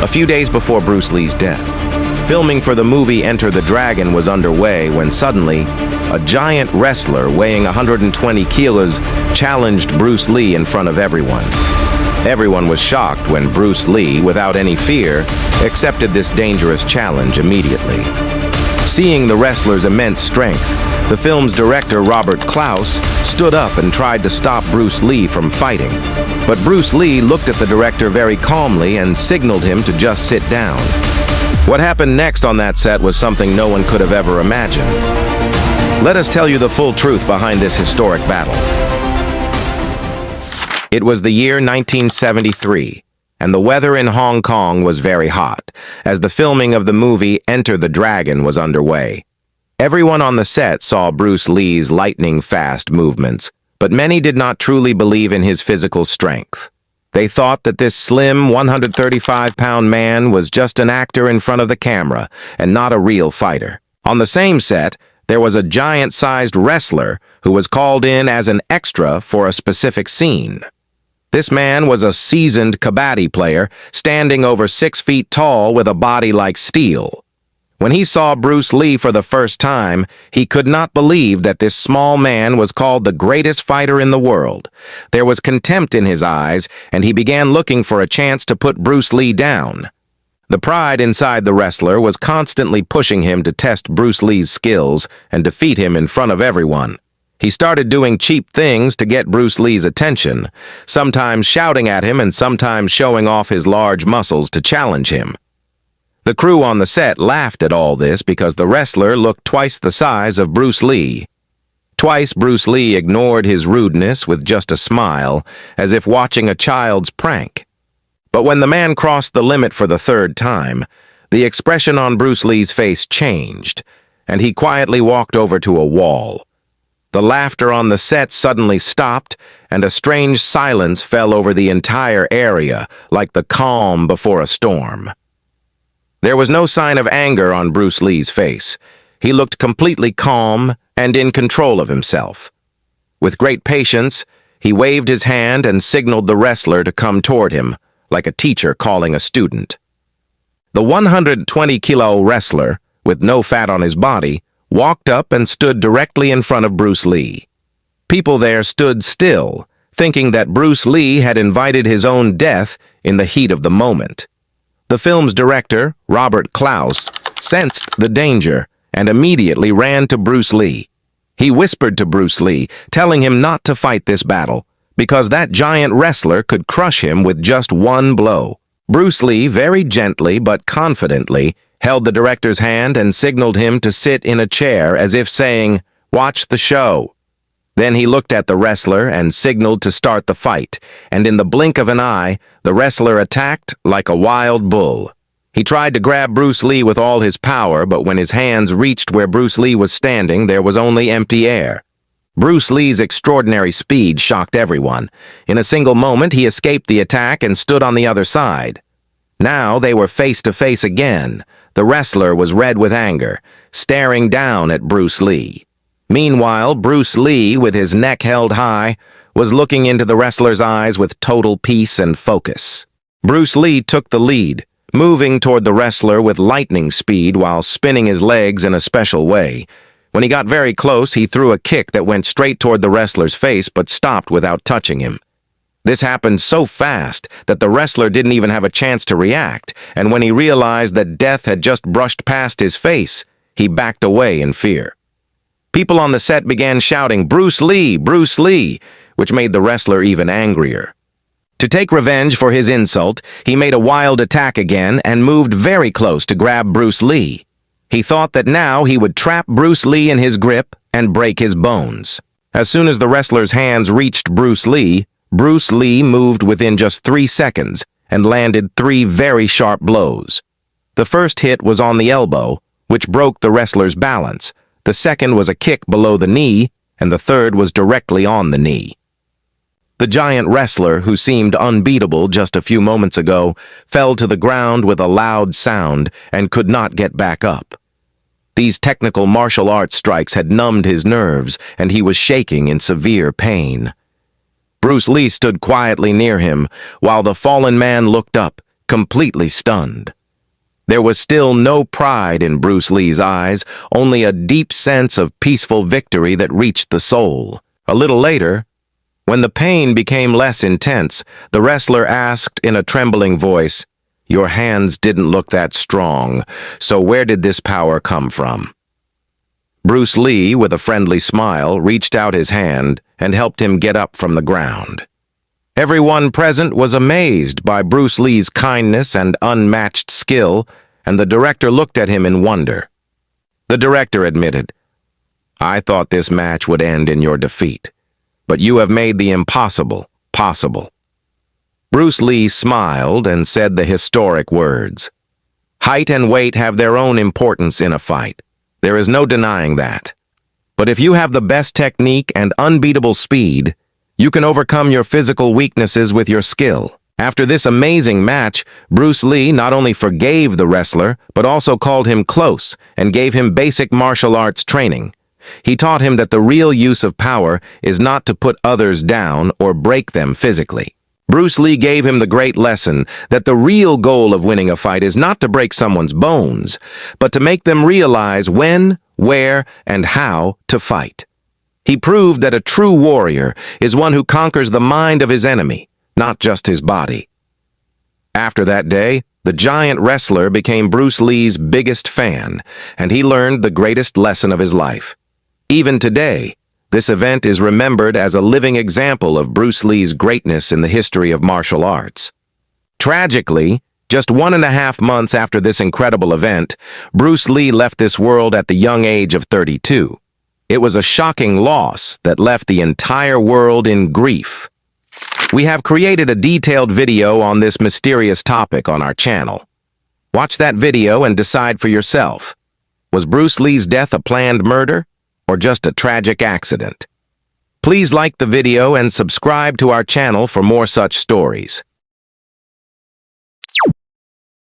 A few days before Bruce Lee's death, filming for the movie Enter the Dragon was underway when suddenly, a giant wrestler weighing 120 kilos challenged Bruce Lee in front of everyone. Everyone was shocked when Bruce Lee, without any fear, accepted this dangerous challenge immediately. Seeing the wrestler's immense strength, the film's director, Robert Klaus, stood up and tried to stop Bruce Lee from fighting. But Bruce Lee looked at the director very calmly and signaled him to just sit down. What happened next on that set was something no one could have ever imagined. Let us tell you the full truth behind this historic battle. It was the year 1973, and the weather in Hong Kong was very hot, as the filming of the movie Enter the Dragon was underway. Everyone on the set saw Bruce Lee's lightning-fast movements, but many did not truly believe in his physical strength. They thought that this slim, 135-pound man was just an actor in front of the camera and not a real fighter. On the same set, there was a giant-sized wrestler who was called in as an extra for a specific scene. This man was a seasoned kabaddi player, standing over 6 feet tall with a body like steel. When he saw Bruce Lee for the first time, he could not believe that this small man was called the greatest fighter in the world. There was contempt in his eyes, and he began looking for a chance to put Bruce Lee down. The pride inside the wrestler was constantly pushing him to test Bruce Lee's skills and defeat him in front of everyone. He started doing cheap things to get Bruce Lee's attention, sometimes shouting at him and sometimes showing off his large muscles to challenge him. The crew on the set laughed at all this because the wrestler looked twice the size of Bruce Lee. Twice Bruce Lee ignored his rudeness with just a smile, as if watching a child's prank. But when the man crossed the limit for the third time, the expression on Bruce Lee's face changed, and he quietly walked over to a wall. The laughter on the set suddenly stopped, and a strange silence fell over the entire area, like the calm before a storm. There was no sign of anger on Bruce Lee's face. He looked completely calm and in control of himself. With great patience, he waved his hand and signaled the wrestler to come toward him, like a teacher calling a student. The 120-kilo wrestler, with no fat on his body, walked up and stood directly in front of Bruce Lee. People there stood still, thinking that Bruce Lee had invited his own death in the heat of the moment. The film's director, Robert Klaus, sensed the danger and immediately ran to Bruce Lee. He whispered to Bruce Lee, telling him not to fight this battle, because that giant wrestler could crush him with just one blow. Bruce Lee, very gently but confidently, held the director's hand and signaled him to sit in a chair as if saying, "Watch the show." Then he looked at the wrestler and signaled to start the fight, and in the blink of an eye, the wrestler attacked like a wild bull. He tried to grab Bruce Lee with all his power, but when his hands reached where Bruce Lee was standing, there was only empty air. Bruce Lee's extraordinary speed shocked everyone. In a single moment, he escaped the attack and stood on the other side. Now they were face to face again. The wrestler was red with anger, staring down at Bruce Lee. Meanwhile, Bruce Lee, with his neck held high, was looking into the wrestler's eyes with total peace and focus. Bruce Lee took the lead, moving toward the wrestler with lightning speed while spinning his legs in a special way. When he got very close, he threw a kick that went straight toward the wrestler's face but stopped without touching him. This happened so fast that the wrestler didn't even have a chance to react, and when he realized that death had just brushed past his face, he backed away in fear. People on the set began shouting, "Bruce Lee! Bruce Lee!" which made the wrestler even angrier. To take revenge for his insult, he made a wild attack again and moved very close to grab Bruce Lee. He thought that now he would trap Bruce Lee in his grip and break his bones. As soon as the wrestler's hands reached Bruce Lee moved within just 3 seconds and landed 3 very sharp blows. The first hit was on the elbow, which broke the wrestler's balance. The second was a kick below the knee, and the third was directly on the knee. The giant wrestler, who seemed unbeatable just a few moments ago, fell to the ground with a loud sound and could not get back up. These technical martial arts strikes had numbed his nerves, and he was shaking in severe pain. Bruce Lee stood quietly near him, while the fallen man looked up, completely stunned. There was still no pride in Bruce Lee's eyes, only a deep sense of peaceful victory that reached the soul. A little later, when the pain became less intense, the wrestler asked in a trembling voice, "Your hands didn't look that strong, so where did this power come from?" Bruce Lee, with a friendly smile, reached out his hand and helped him get up from the ground. Everyone present was amazed by Bruce Lee's kindness and unmatched skill, and the director looked at him in wonder. The director admitted, "I thought this match would end in your defeat, but you have made the impossible possible." Bruce Lee smiled and said the historic words, "Height and weight have their own importance in a fight. There is no denying that. But if you have the best technique and unbeatable speed, you can overcome your physical weaknesses with your skill." After this amazing match, Bruce Lee not only forgave the wrestler, but also called him close and gave him basic martial arts training. He taught him that the real use of power is not to put others down or break them physically. Bruce Lee gave him the great lesson that the real goal of winning a fight is not to break someone's bones, but to make them realize when, where, and how to fight. He proved that a true warrior is one who conquers the mind of his enemy, not just his body. After that day, the giant wrestler became Bruce Lee's biggest fan, and he learned the greatest lesson of his life. Even today, this event is remembered as a living example of Bruce Lee's greatness in the history of martial arts. Tragically, just 1.5 months after this incredible event, Bruce Lee left this world at the young age of 32. It was a shocking loss that left the entire world in grief. We have created a detailed video on this mysterious topic on our channel. Watch that video and decide for yourself. Was Bruce Lee's death a planned murder, or just a tragic accident? Please like the video and subscribe to our channel for more such stories.